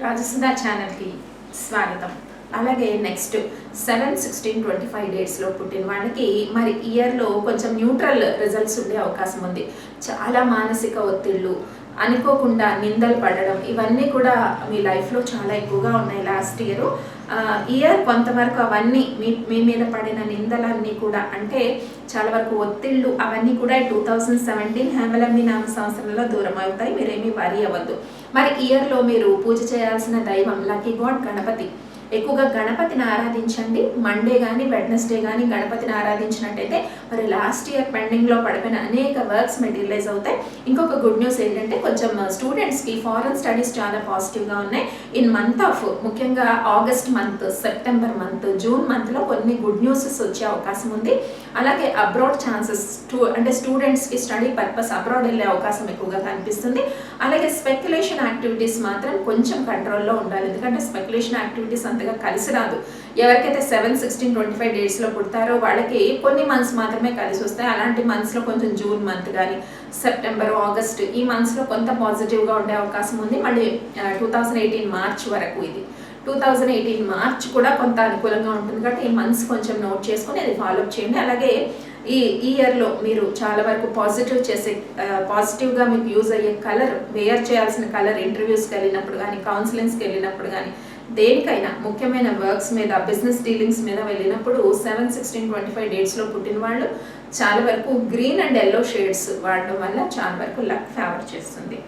రాజసుధా ఛానల్కి స్వాగతం. అలాగే నెక్స్ట్ 7-16-25 డేట్స్లో పుట్టిన వాళ్ళకి మరి ఇయర్లో కొంచెం న్యూట్రల్ రిజల్ట్స్ ఉండే అవకాశం ఉంది. చాలా మానసిక ఒత్తిళ్ళు, అనుకోకుండా నిందలు పడడం, ఇవన్నీ కూడా మీ లైఫ్లో చాలా ఎక్కువగా ఉన్నాయి లాస్ట్ ఇయర్ కొంతవరకు అవన్నీ మీ మీద పడిన నిందలన్నీ కూడా అంటే చాలా వరకు ఒత్తిళ్ళు అవన్నీ కూడా 2017 హేమలంబి నామ సంవత్సరంలో దూరం అవుతాయి. మీరేమీ వరి అవ్వద్దు. మరి ఇయర్లో మీరు పూజ చేయాల్సిన దైవం లక్కీ గాడ్ గణపతి. ఎక్కువగా గణపతిని ఆరాధించండి. మండే కానీ వెడ్నెస్డే కానీ గణపతిని ఆరాధించినట్టయితే మరి లాస్ట్ ఇయర్ పెండింగ్లో పడిపోయిన అనేక వర్క్స్ మెటీరియలైజ్ అవుతాయి. ఇంకొక గుడ్ న్యూస్ ఏంటంటే కొంచెం స్టూడెంట్స్కి ఫారెన్ స్టడీస్ చాలా పాజిటివ్గా ఉన్నాయి. ఇన్ మంత్ ఆఫ్ ముఖ్యంగా August month, September month, June మంత్లో కొన్ని గుడ్ న్యూసెస్ వచ్చే అవకాశం ఉంది. అలాగే అబ్రాడ్ ఛాన్సెస్ అంటే స్టూడెంట్స్కి స్టడీ పర్పస్ అబ్రాడ్ వెళ్ళే అవకాశం ఎక్కువగా కనిపిస్తుంది. అలాగే స్పెక్యులేషన్ యాక్టివిటీస్ మాత్రం కొంచెం కంట్రోల్లో ఉండాలి. ఎందుకంటే స్పెక్యులేషన్ యాక్టివిటీస్ అంతగా కలిసి రాదు. ఎవరికైతే 7-16-25 డేట్స్లో పుడతారో వాళ్ళకి కొన్ని మంత్స్ మాత్రమే కలిసి వస్తాయి. అలాంటి మంత్స్లో కొంచెం జూన్ మంత్ కానీ సెప్టెంబర్, ఆగస్ట్ ఈ మంత్స్లో కొంత పాజిటివ్గా ఉండే అవకాశం ఉంది. మళ్ళీ 2018 మార్చ్ వరకు ఇది 2018 మార్చ్ కూడా కొంత అనుకూలంగా ఉంటుంది. కాబట్టి ఈ మంత్స్ కొంచెం నోట్ చేసుకొని అది ఫాలోఅప్ చేయండి. అలాగే ఈ ఇయర్లో మీరు చాలా వరకు పాజిటివ్గా మీకు యూజ్ అయ్యే కలర్, వేర్ చేయాల్సిన కలర్, ఇంటర్వ్యూస్కి వెళ్ళినప్పుడు కానీ కౌన్సిలింగ్స్కి వెళ్ళినప్పుడు కానీ దేనికైనా ముఖ్యమైన వర్క్స్ మీద, బిజినెస్ డీలింగ్స్ మీద వెళ్ళినప్పుడు 7-16-25 డేట్స్లో పుట్టిన వాళ్ళు చాలా వరకు గ్రీన్ అండ్ ఎల్లో షేడ్స్ వాడడం వల్ల చాలా వరకు లక్ ఫేవర్ చేస్తుంది.